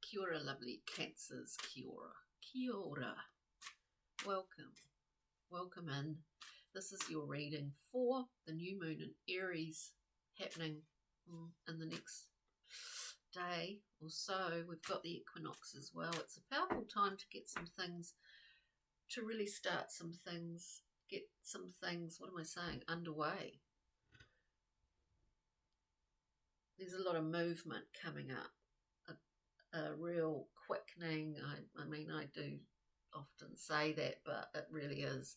Kia ora, lovely Cancers. Kia ora. Kia ora. Welcome in. This is your reading for the new moon in Aries happening in the next day or so. We've got the equinox as well. It's a powerful time to get some things, to really start some things, get some things, underway. There's a lot of movement coming up, a real quickening. I do often say that, but it really is.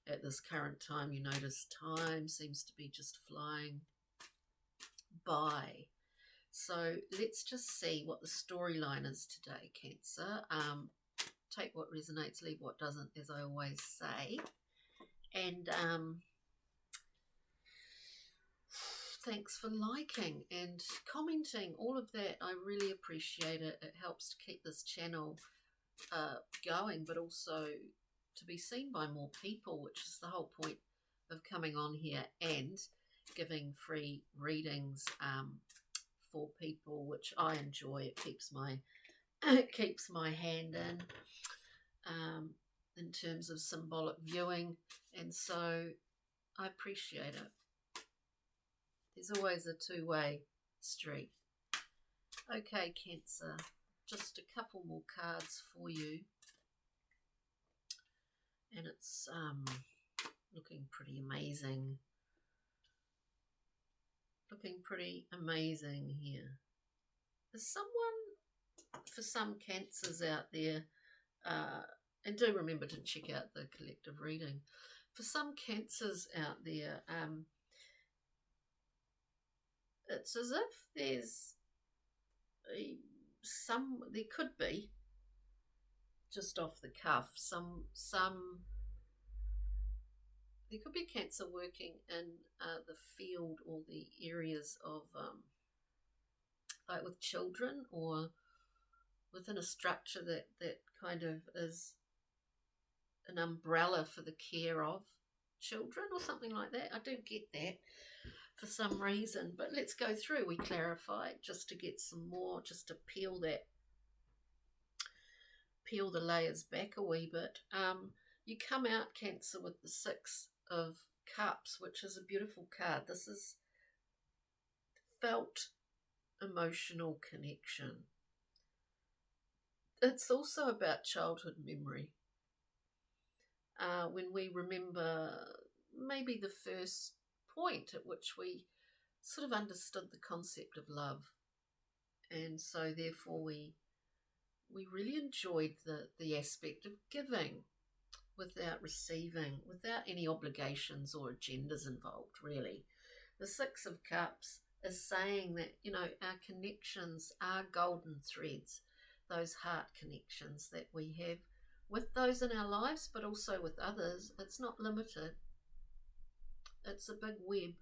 At this current time, you notice time seems to be just flying by. So let's just see what the storyline is today, Cancer. Take what resonates, leave what doesn't, as I always say. And thanks for liking and commenting, all of that. I really appreciate it. It helps to keep this channel going, but also to be seen by more people, which is the whole point of coming on here and giving free readings for people, which I enjoy. It keeps my hand in terms of symbolic viewing, and so I appreciate it. There's always a two-way street. Okay, Cancer, just a couple more cards for you. And it's looking pretty amazing. Looking pretty amazing here. There's someone, for some Cancers out there, and do remember to check out the collective reading. For some Cancers out there, it's as if there's there could be, just off the cuff, there could be Cancer working in the field or the areas of like with children, or within a structure that kind of is an umbrella for the care of children or something like that. I do get that for some reason, but let's go through. We clarify just to get some more, just to peel the layers back a wee bit. You come out, Cancer, with the Six of Cups, which is a beautiful card. This is felt emotional connection. It's also about childhood memory. When we remember maybe the first point at which we sort of understood the concept of love, and so therefore we really enjoyed the aspect of giving without receiving, without any obligations or agendas involved, really. The Six of Cups is saying that, our connections are golden threads, those heart connections that we have with those in our lives, but also with others. It's not limited. It's a big web.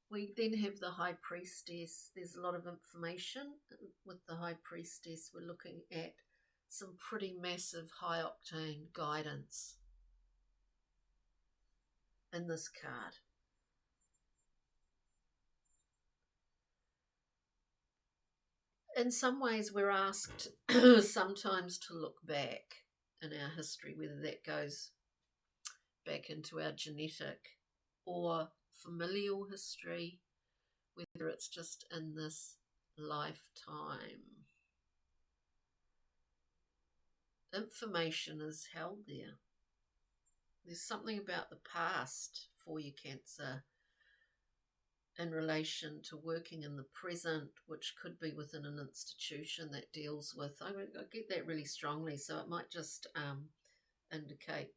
We then have the High Priestess. There's a lot of information with the High Priestess. We're looking at some pretty massive high-octane guidance in this card. In some ways, we're asked sometimes to look back in our history, whether that goes back into our genetic or familial history, whether it's just in this lifetime. Information is held there. There's something about the past for you, Cancer, in relation to working in the present, which could be within an institution that deals with, I get that really strongly, so it might just indicate,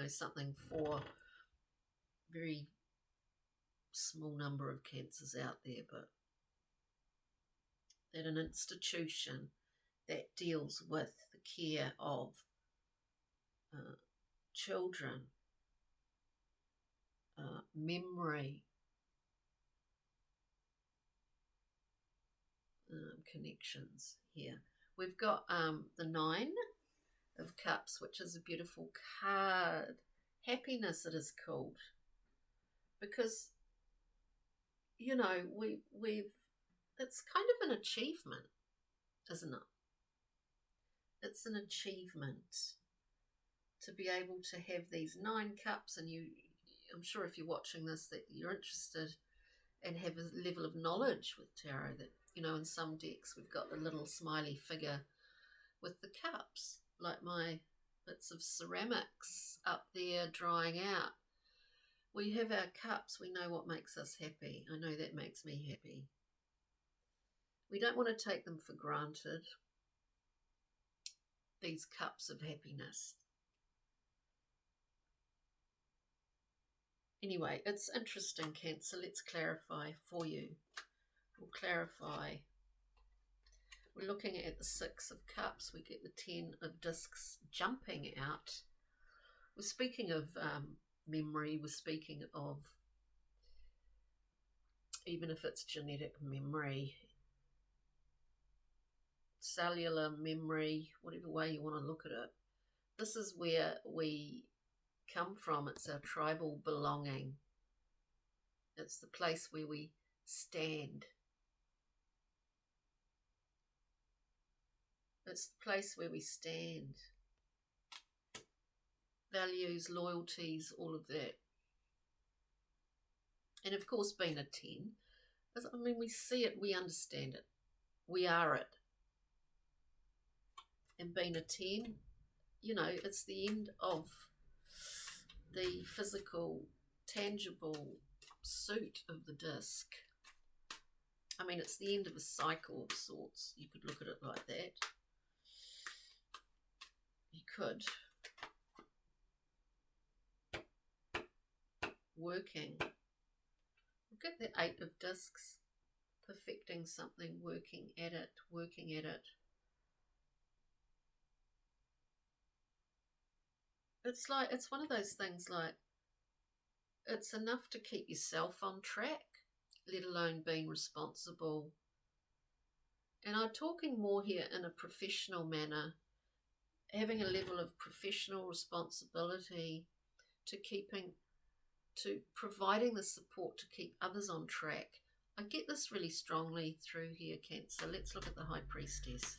something for very small number of Cancers out there, but that an institution that deals with the care of children, memory, connections here. We've got the Nine of Cups, which is a beautiful card. Happiness, it is called, because we've it's kind of an achievement, isn't it? It's an achievement to be able to have these 9 cups, and I'm sure if you're watching this that you're interested and have a level of knowledge with tarot, that, you know, in some decks we've got the little smiley figure with the cups, like my bits of ceramics up there drying out. We have our cups, we know what makes us happy. I know that makes me happy. We don't want to take them for granted, these cups of happiness. Anyway, it's interesting, Cancer. Let's clarify for you. We'll clarify. We're looking at the 6 of Cups. We get the 10 of Discs jumping out. We're speaking of memory. We're speaking of, even if it's genetic memory, cellular memory, whatever way you want to look at it. This is where we come from. It's our tribal belonging. It's the place where we stand. It's the place where we stand. Values, loyalties, all of that. And of course, being a 10, I mean, we see it, we understand it. We are it. And being a 10, you know, it's the end of the physical, tangible suit of the disc. I mean, it's the end of a cycle of sorts. You could look at it like that. You could. Working. Look at the 8 of Discs. Perfecting something, working at it, working at it. It's like, it's one of those things like, it's enough to keep yourself on track, let alone being responsible. And I'm talking more here in a professional manner, having a level of professional responsibility to providing the support to keep others on track. I get this really strongly through here, Cancer. Let's look at the High Priestess.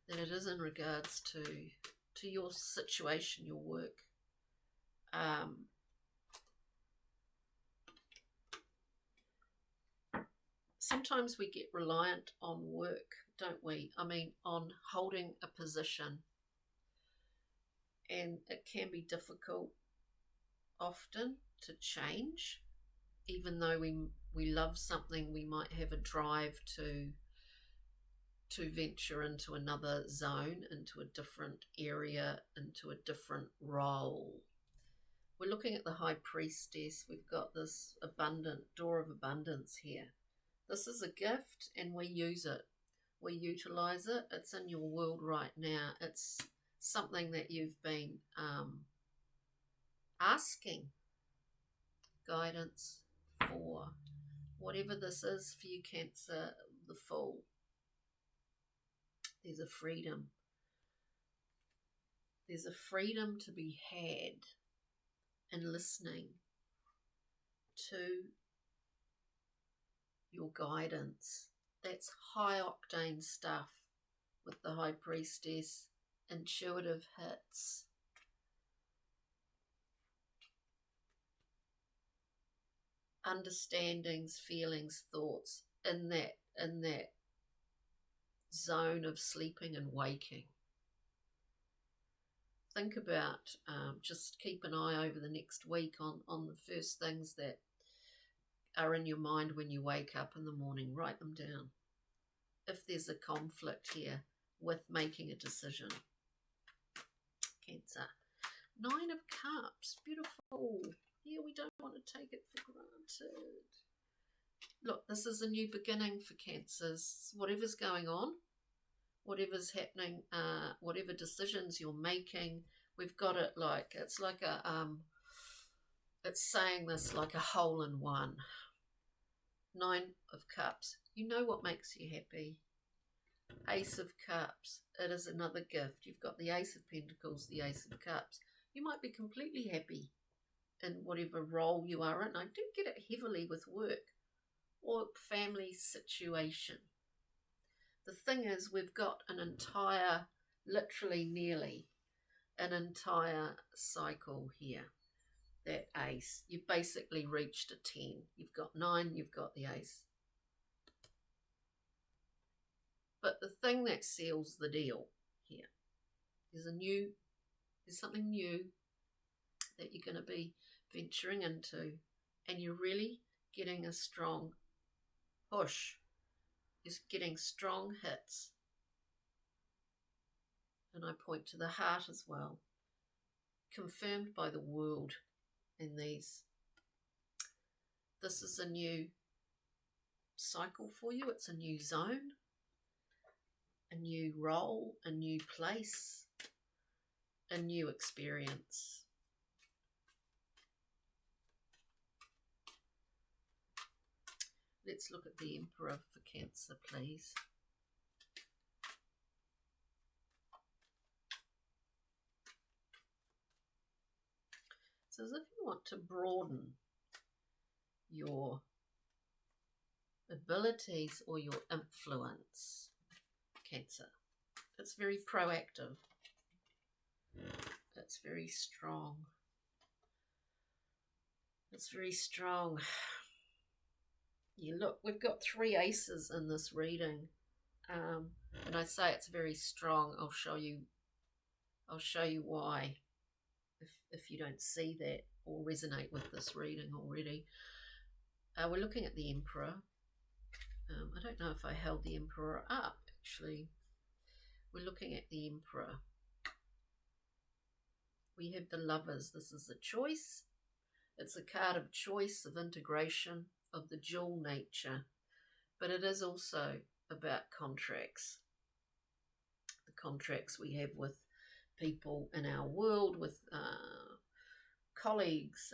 That it is in regards to your situation, your work. Sometimes we get reliant on work, don't we? I mean, on holding a position. And it can be difficult often to change. Even though we love something, we might have a drive to venture into another zone, into a different area, into a different role. We're looking at the High Priestess. We've got this abundant door of abundance here. This is a gift and we use it. We utilize it. It's in your world right now. It's something that you've been asking guidance for. Whatever this is for you, Cancer, the Fool. There's a freedom. There's a freedom to be had in listening to your guidance. That's high octane stuff with the High Priestess. Intuitive hits. Understandings, feelings, thoughts in that zone of sleeping and waking. Think about, just keep an eye over the next week on the first things that are in your mind when you wake up in the morning. Write them down. If there's a conflict here with making a decision. Cancer. 9 of Cups. Beautiful. Yeah, we don't want to take it for granted. Look, this is a new beginning for Cancers. Whatever's going on, whatever's happening, whatever decisions you're making, we've got it like, it's like a, it's saying this like a hole in one. 9 of Cups. You know what makes you happy. Ace of Cups. It is another gift. You've got the Ace of Pentacles, the Ace of Cups. You might be completely happy in whatever role you are in. I do get it heavily with work. or family situation. The thing is, we've got an entire, literally nearly, an entire cycle here. That ace, you've basically reached a 10. You've got 9, you've got the ace. But the thing that seals the deal here is there's something new that you're going to be venturing into, and you're really getting a strong push. You're getting strong hits. And I point to the heart as well, confirmed by the world in these. This is a new cycle for you. It's a new zone, a new role, a new place, a new experience. Let's look at the Emperor for Cancer, please. So as if you want to broaden your abilities or your influence, Cancer. It's very proactive. It's very strong. It's very strong. You look, we've got 3 aces in this reading. And I say it's very strong. I'll show you why if you don't see that or resonate with this reading already. We're looking at the Emperor. I don't know if I held the Emperor up, actually. We're looking at the Emperor. We have the Lovers. This is a choice. It's a card of choice, of integration, of the dual nature. But it is also about contracts. The contracts we have with people in our world, with colleagues,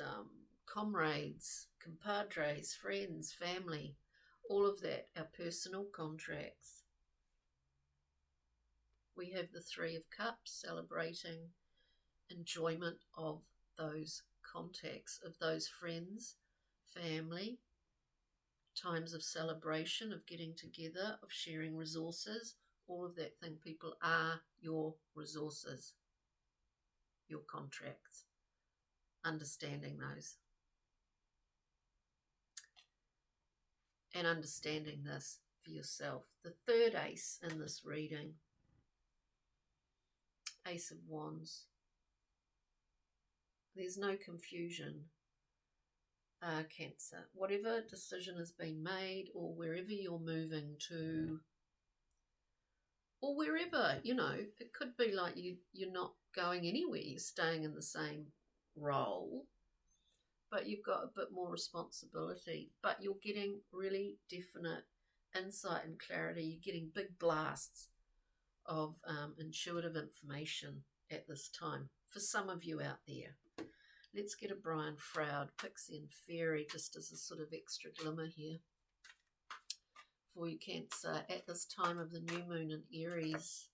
comrades, compadres, friends, family, all of that, our personal contracts. We have the 3 of Cups, celebrating enjoyment of those contacts, of those friends, family, times of celebration, of getting together, of sharing resources, all of that thing. People are your resources, your contracts, understanding those. And understanding this for yourself. The 3rd ace in this reading, Ace of Wands. There's no confusion, Cancer. Whatever decision has been made, or wherever you're moving to, or wherever, it could be like you're not going anywhere, you're staying in the same role, but you've got a bit more responsibility, but you're getting really definite insight and clarity. You're getting big blasts of intuitive information at this time for some of you out there. Let's get a Brian Froud, Pixie and Fairy, just as a sort of extra glimmer here for you, Cancer, at this time of the new moon in Aries.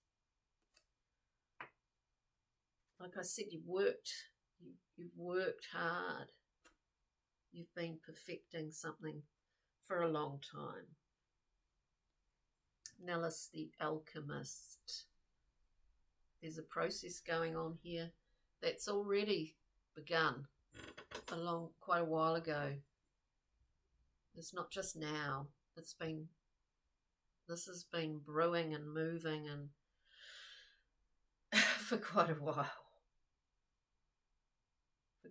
Like I said, you've worked hard. You've been perfecting something for a long time. Nellis, the Alchemist. There's a process going on here that's already begun quite a while ago. It's not just now. This has been brewing and moving and for quite a while. A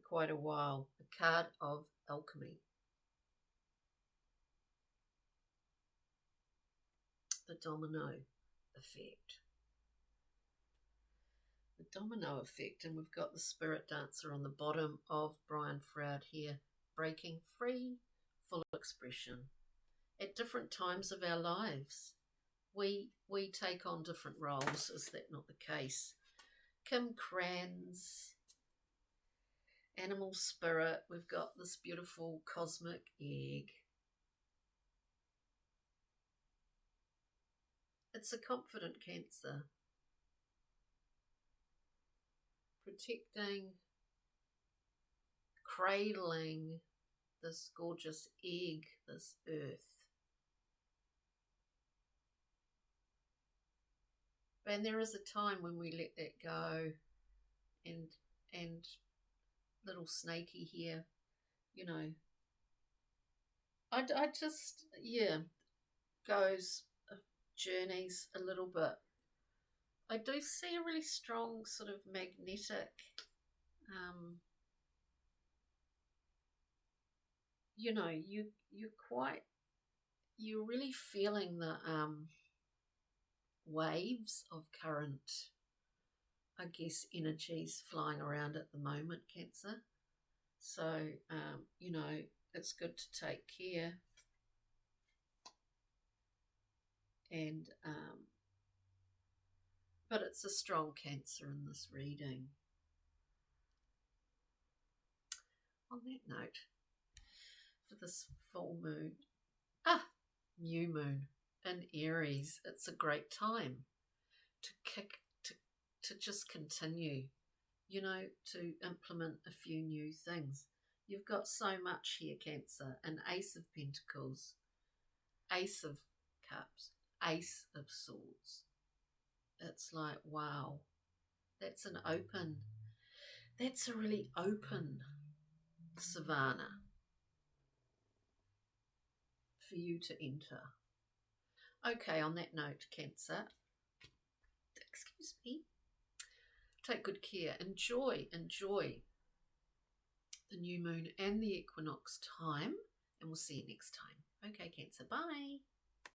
card of alchemy. The domino effect. The domino effect, and we've got the spirit dancer on the bottom of Brian Froud here, breaking free, full expression. At different times of our lives, we take on different roles. Is that not the case? Kim Kranz, animal spirit. We've got this beautiful cosmic egg. It's a confident Cancer. Protecting, cradling, this gorgeous egg, this earth. And there is a time when we let that go, and little snaky here, you know, I just, yeah, goes, journeys a little bit. I do see a really strong sort of magnetic, you know, you're really feeling the waves of current, I guess, energies flying around at the moment, Cancer. So, you know, it's good to take care and, but it's a strong Cancer in this reading. On that note, for this full moon, new moon in Aries, it's a great time to just continue, you know, to implement a few new things. You've got so much here, Cancer. An Ace of Pentacles, Ace of Cups, Ace of Swords. It's like, wow, that's a really open savannah for you to enter. Okay, on that note, Cancer, excuse me, take good care. Enjoy the new moon and the equinox time, and we'll see you next time. Okay, Cancer, bye.